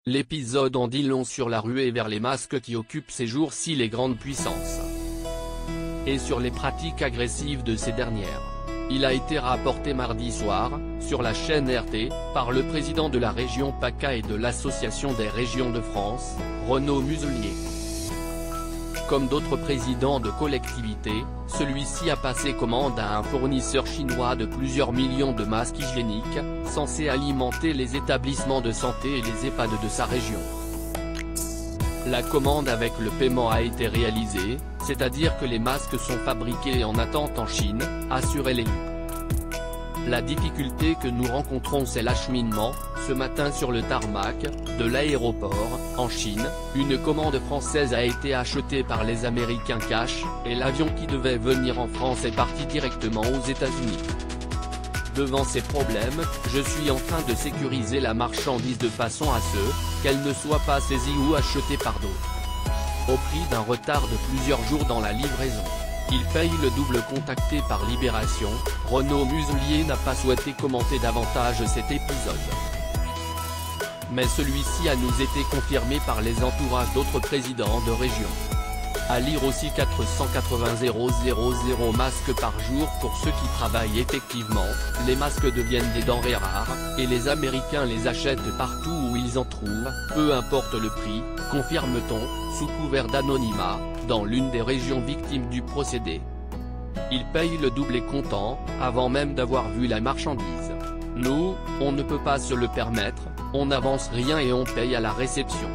L'épisode en dit long sur la ruée vers les masques qui occupent ces jours-ci les grandes puissances. Et sur les pratiques agressives de ces dernières. Il a été rapporté mardi soir, sur la chaîne RT, par le président de la région PACA et de l'Association des régions de France, Renaud Muselier. Comme d'autres présidents de collectivités, celui-ci a passé commande à un fournisseur chinois de plusieurs millions de masques hygiéniques, censés alimenter les établissements de santé et les EHPAD de sa région. La commande avec le paiement a été réalisée, c'est-à-dire que les masques sont fabriqués en attente en Chine, assurait l'élu. La difficulté que nous rencontrons c'est l'acheminement. Ce matin sur le tarmac de l'aéroport, en Chine, une commande française a été achetée par les Américains cash, et l'avion qui devait venir en France est parti directement aux États-Unis. Devant ces problèmes, je suis en train de sécuriser la marchandise de façon à ce qu'elle ne soit pas saisie ou achetée par d'autres. Au prix d'un retard de plusieurs jours dans la livraison. Il paye le double. Contacté par Libération, Renaud Muselier n'a pas souhaité commenter davantage cet épisode. Mais celui-ci a nous été confirmé par les entourages d'autres présidents de région. À lire aussi 480 000 masques par jour pour ceux qui travaillent effectivement, les masques deviennent des denrées rares, et les Américains les achètent partout où ils en trouvent, peu importe le prix, confirme-t-on, sous couvert d'anonymat, dans l'une des régions victimes du procédé. Ils payent le double et comptant, avant même d'avoir vu la marchandise. Nous, on ne peut pas se le permettre, on n'avance rien et on paye à la réception.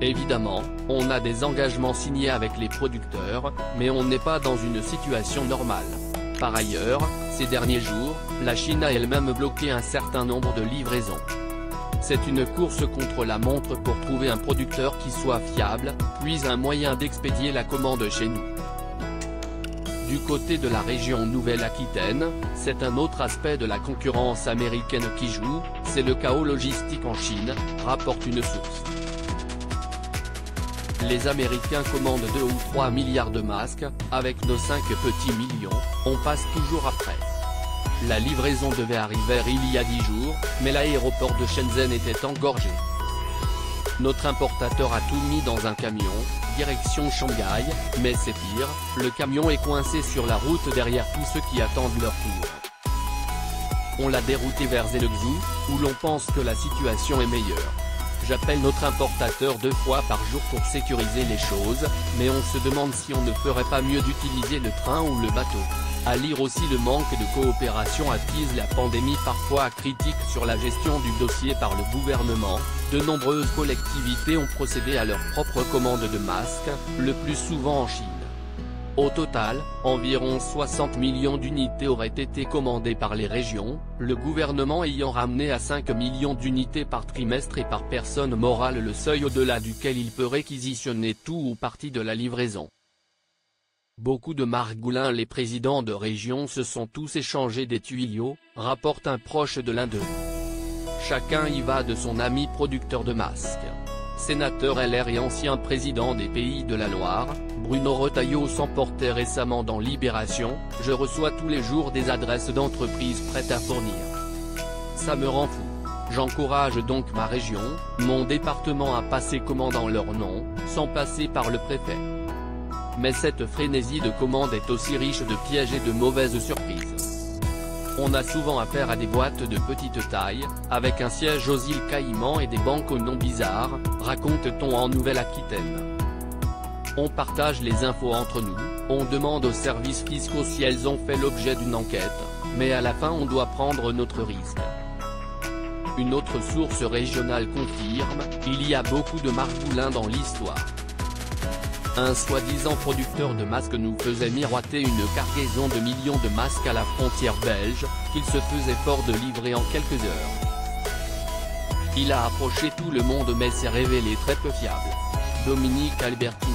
Évidemment, on a des engagements signés avec les producteurs, mais on n'est pas dans une situation normale. Par ailleurs, ces derniers jours, la Chine a elle-même bloqué un certain nombre de livraisons. C'est une course contre la montre pour trouver un producteur qui soit fiable, puis un moyen d'expédier la commande chez nous. Du côté de la région Nouvelle-Aquitaine, c'est un autre aspect de la concurrence américaine qui joue, c'est le chaos logistique en Chine, rapporte une source. Les Américains commandent 2 ou 3 milliards de masques, avec nos 5 petits millions, on passe toujours après. La livraison devait arriver il y a 10 jours, mais l'aéroport de Shenzhen était engorgé. Notre importateur a tout mis dans un camion, direction Shanghai, mais c'est pire, le camion est coincé sur la route derrière tous ceux qui attendent leur tour. On l'a dérouté vers Zhengzhou, où l'on pense que la situation est meilleure. J'appelle notre importateur 2 fois par jour pour sécuriser les choses, mais on se demande si on ne ferait pas mieux d'utiliser le train ou le bateau. À lire aussi le manque de coopération attise la pandémie parfois critique sur la gestion du dossier par le gouvernement. De nombreuses collectivités ont procédé à leur propre commande de masques, le plus souvent en Chine. Au total, environ 60 millions d'unités auraient été commandées par les régions, le gouvernement ayant ramené à 5 millions d'unités par trimestre et par personne morale le seuil au-delà duquel il peut réquisitionner tout ou partie de la livraison. Beaucoup de margoulins. Les présidents de région se sont tous échangés des tuyaux, rapporte un proche de l'un d'eux. Chacun y va de son ami producteur de masques. Sénateur LR et ancien président des Pays de la Loire, Bruno Retailleau s'emportait récemment dans Libération, je reçois tous les jours des adresses d'entreprises prêtes à fournir. Ça me rend fou. J'encourage donc ma région, mon département à passer commande en leur nom, sans passer par le préfet. Mais cette frénésie de commande est aussi riche de pièges et de mauvaises surprises. On a souvent affaire à des boîtes de petite taille, avec un siège aux îles Caïmans et des banques aux noms bizarres, raconte-t-on en Nouvelle-Aquitaine. On partage les infos entre nous, on demande aux services fiscaux si elles ont fait l'objet d'une enquête, mais à la fin on doit prendre notre risque. Une autre source régionale confirme, il y a beaucoup de margoulins dans l'histoire. Un soi-disant producteur de masques nous faisait miroiter une cargaison de millions de masques à la frontière belge, qu'il se faisait fort de livrer en quelques heures. Il a approché tout le monde mais s'est révélé très peu fiable. Dominique Albertini.